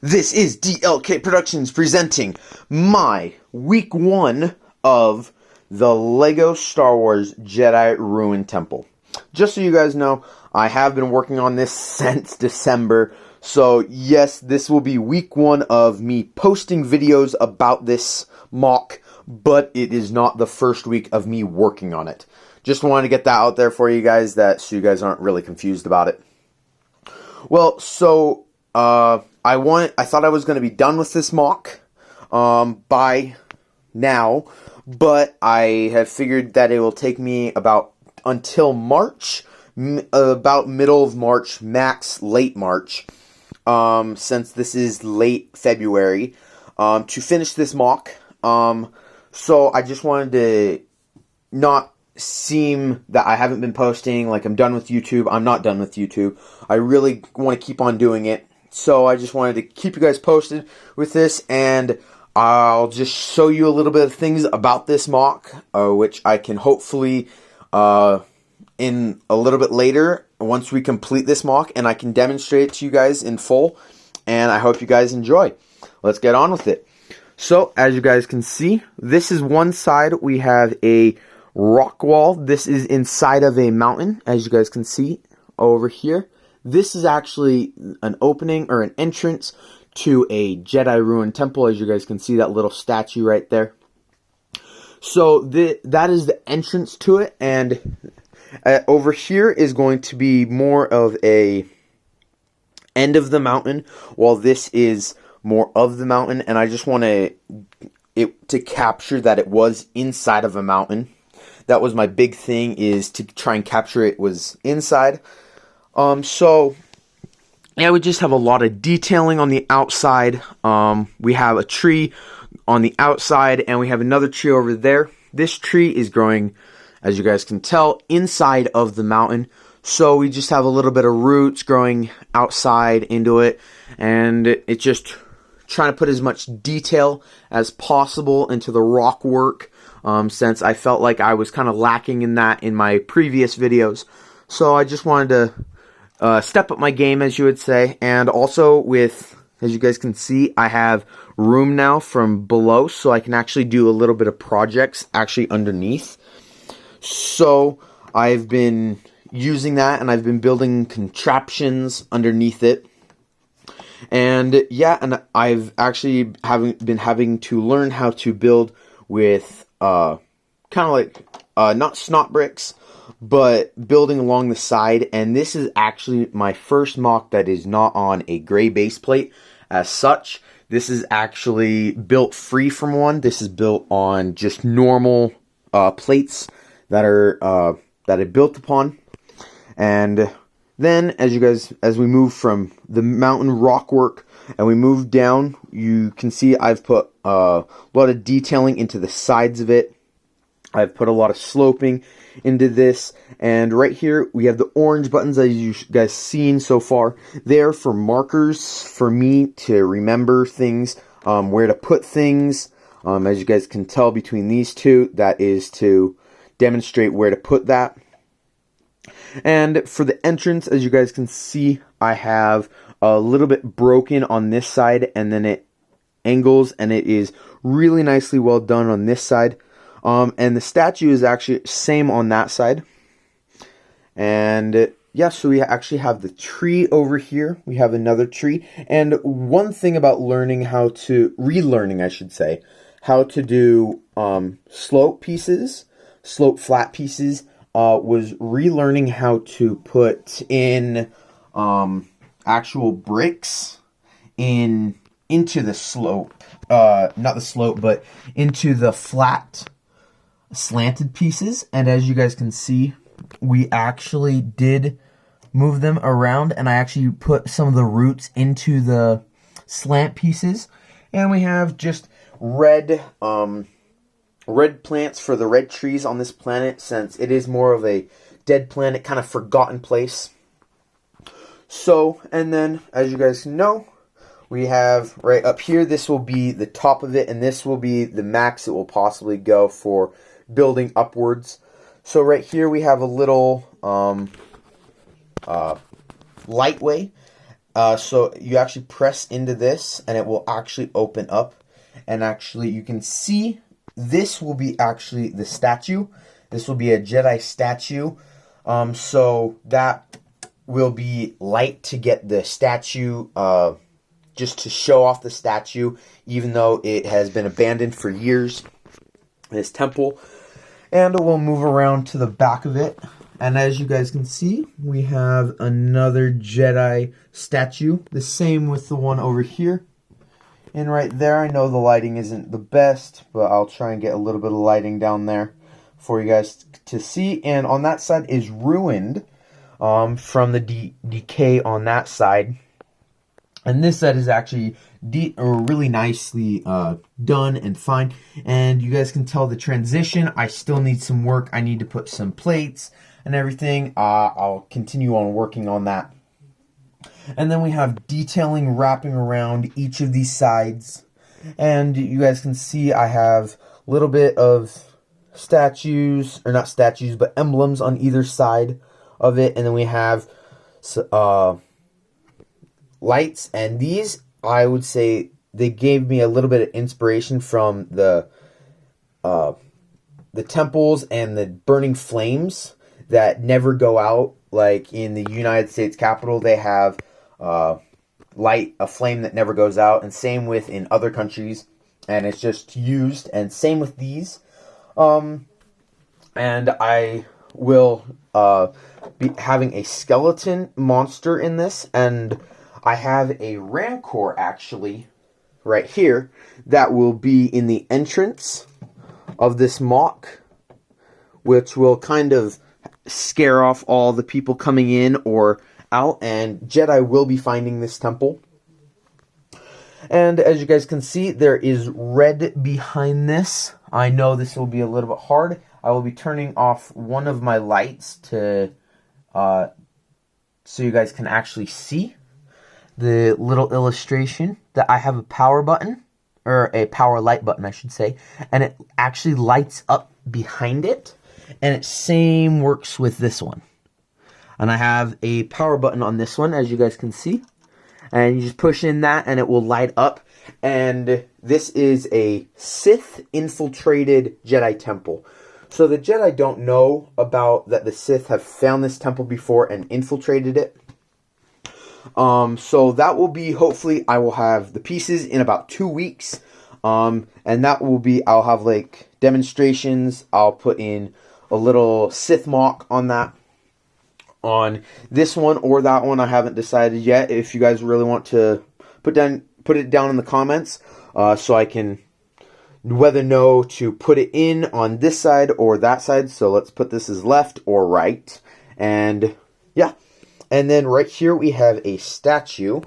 This is DLK Productions presenting my week 1 of the LEGO Star Wars Jedi Temple. Just so you guys know, I have been working on this since December, so yes, this will be week 1 of me posting videos about this mock, but it is not the first week of me working on it. Just wanted to get that out there for you guys, so you guys aren't really confused about it. Well, so I thought I was going to be done with this mock by now, but I have figured that it will take me about until March, about middle of March, max late March, since this is late February, to finish this mock. So I just wanted to not seem that I haven't been posting, like I'm done with YouTube. I'm not done with YouTube. I really want to keep on doing it. So I just wanted to keep you guys posted with this, and I'll just show you a little bit of things about this mock, which I can hopefully, in a little bit later, once we complete this mock, and I can demonstrate it to you guys in full, and I hope you guys enjoy. Let's get on with it. So, as you guys can see, this is one side. We have a rock wall. This is inside of a mountain, as you guys can see over here. This is actually an opening or an entrance to a Jedi Temple, as you guys can see that little statue right there. So that is the entrance to it, and over here is going to be more of a end of the mountain, while this is more of the mountain, and I just want it to capture that it was inside of a mountain. That was my big thing, is to try and capture it was inside. So, yeah, we just have a lot of detailing on the outside. We have a tree on the outside, and we have another tree over there. This tree is growing, as you guys can tell, inside of the mountain. So we just have a little bit of roots growing outside into it, and it's just trying to put as much detail as possible into the rock work, since I felt like I was kind of lacking in that in my previous videos. So I just wanted to step up my game, as you would say, and also with, as you guys can see, I have room now from below, so I can actually do a little bit of projects actually underneath. So I've been using that, and I've been building contraptions underneath it. And yeah, and I've actually been having to learn how to build with kind of like not snot bricks, but building along the side. And this is actually my first mock that is not on a gray base plate as such. This is actually built free from one. This is built on just normal plates that I built upon. And then, as we move from the mountain rock work and we move down, you can see I've put a lot of detailing into the sides of it. I've put a lot of sloping into this, and right here we have the orange buttons that you guys seen so far. They're for markers for me to remember things, where to put things. As you guys can tell between these two, that is to demonstrate where to put that. And for the entrance, as you guys can see, I have a little bit broken on this side, and then it angles, and it is really nicely well done on this side. And the statue is actually same on that side. And yeah, so we actually have the tree over here. We have another tree. And one thing about relearning, I should say, how to do slope flat pieces, was relearning how to put in actual bricks into the slope, not the slope, but into the flat slanted pieces. And as you guys can see, we actually did move them around, and I actually put some of the roots into the slant pieces. And we have just red plants for the red trees on this planet, since it is more of a dead planet, kind of forgotten place. So, and then, as you guys know, we have right up here, this will be the top of it, and this will be the max it will possibly go for building upwards. So right here we have a little lightway, So you actually press into this and it will actually open up. And actually you can see this will be actually the statue. This will be a Jedi statue. So that will be light to get the statue, just to show off the statue, even though it has been abandoned for years, this temple. And we'll move around to the back of it. And as you guys can see, we have another Jedi statue. The same with the one over here. And right there, I know the lighting isn't the best, but I'll try and get a little bit of lighting down there for you guys to see. And on that side is ruined from the decay on that side. And this side is actually really nicely done and fine. And you guys can tell the transition. I still need some work. I need to put some plates and everything. I'll continue on working on that. And then we have detailing wrapping around each of these sides. And you guys can see I have a little bit of statues, or not statues, but emblems on either side of it. And then we have lights. And these, I would say, they gave me a little bit of inspiration from the temples and the burning flames that never go out. Like in the United States Capitol, they have a flame that never goes out, and same with in other countries, and it's just used, and same with these. And I will be having a skeleton monster in this, and I have a Rancor actually right here that will be in the entrance of this mock, which will kind of scare off all the people coming in or out, and Jedi will be finding this temple. And as you guys can see, there is red behind this. I know this will be a little bit hard. I will be turning off one of my lights to so you guys can actually see the little illustration that I have a power button, or a power light button I should say, and it actually lights up behind it, and it same works with this one. And I have a power button on this one, as you guys can see. And you just push in that, and it will light up. And this is a Sith infiltrated Jedi Temple. So the Jedi don't know about that the Sith have found this temple before and infiltrated it. So that will be, hopefully, I will have the pieces in about 2 weeks. And that will be, I'll have like demonstrations. I'll put in a little Sith mock on that. On this one or that one, I haven't decided yet. If you guys really want to put it down in the comments, so I can whether know to put it in on this side or that side. So let's put this as left or right, and yeah. And then right here we have a statue,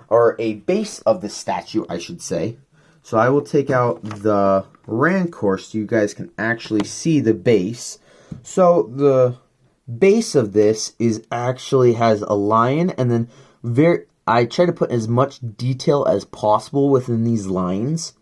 or a base of the statue, I should say. So I will take out the Rancor so you guys can actually see the base. So the base of this is actually has a lion, and then I try to put as much detail as possible within these lines,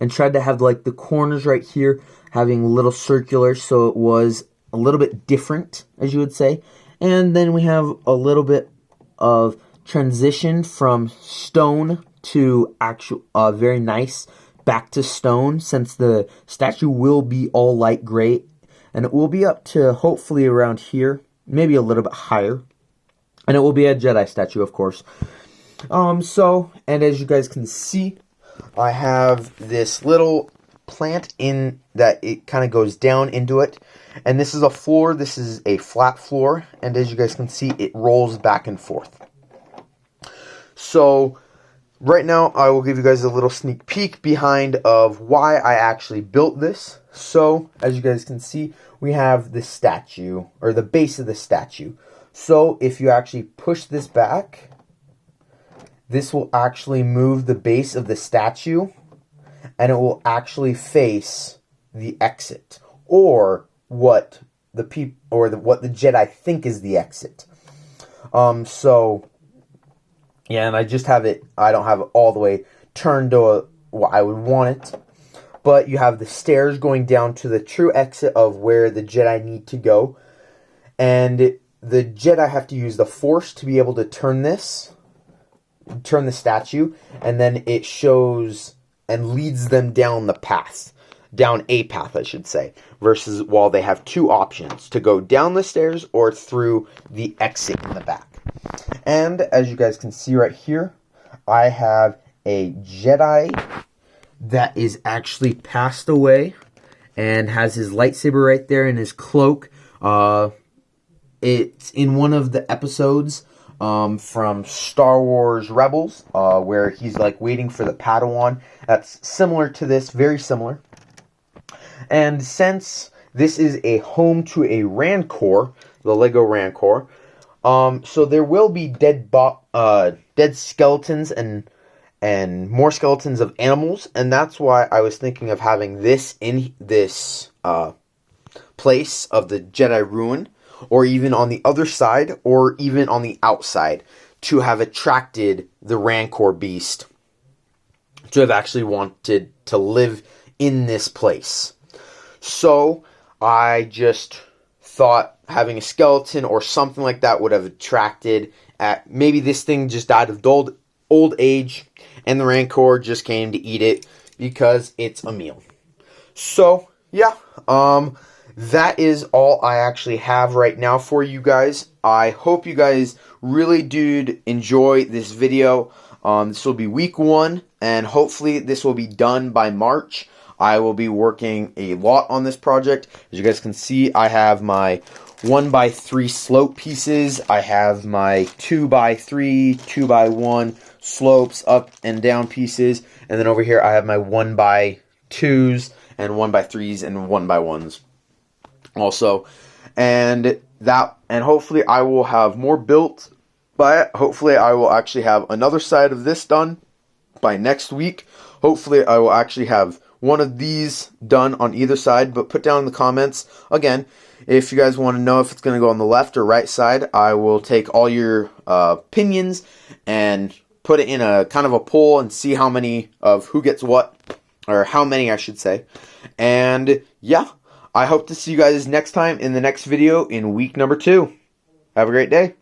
and tried to have like the corners right here having little circular, so it was a little bit different, as you would say. And then we have a little bit of transition from stone to actual very nice back to stone, since the statue will be all light gray. And it will be up to hopefully around here, maybe a little bit higher. And it will be a Jedi statue, of course. And as you guys can see, I have this little plant in that it kind of goes down into it. And this is a floor. This is a flat floor. And as you guys can see, it rolls back and forth. So right now, I will give you guys a little sneak peek behind of why I actually built this. So, as you guys can see, we have the statue, or the base of the statue. So, if you actually push this back, this will actually move the base of the statue, and it will actually face the exit, or what the what the Jedi think is the exit. Yeah, and I just have it, I don't have it all the way turned to what I would want it. But you have the stairs going down to the true exit of where the Jedi need to go. And the Jedi have to use the Force to be able to turn the statue, and then it shows and leads them down the path. Down a path, I should say, versus while they have two options, to go down the stairs or through the exit in the back. And as you guys can see right here, I have a Jedi that is actually passed away and has his lightsaber right there in his cloak. It's in one of the episodes from Star Wars Rebels, where he's like waiting for the Padawan. That's similar to this, very similar. And since this is a home to a Rancor, the Lego Rancor, so there will be dead skeletons and more skeletons of animals, and that's why I was thinking of having this in this place of the Jedi Ruin, or even on the other side, or even on the outside, to have attracted the Rancor beast to have actually wanted to live in this place. So I just thought having a skeleton or something like that would have attracted. Maybe this thing just died of old age, and the Rancor just came to eat it because it's a meal. So yeah, that is all I actually have right now for you guys. I hope you guys really do enjoy this video. This will be week 1, and hopefully this will be done by March. I will be working a lot on this project. As you guys can see, I have my 1x3 slope pieces. I have my 2x3, 2x1 slopes, up and down pieces. And then over here, I have my 1x2s and 1x3s and 1x1s also. And hopefully I will have more built, but hopefully I will actually have another side of this done by next week. Hopefully I will actually have one of these done on either side, but put down in the comments, again, if you guys want to know if it's going to go on the left or right side. I will take all your opinions and put it in a kind of a poll and see how many of who gets what, or how many I should say. And yeah, I hope to see you guys next time in the next video in week number 2. Have a great day.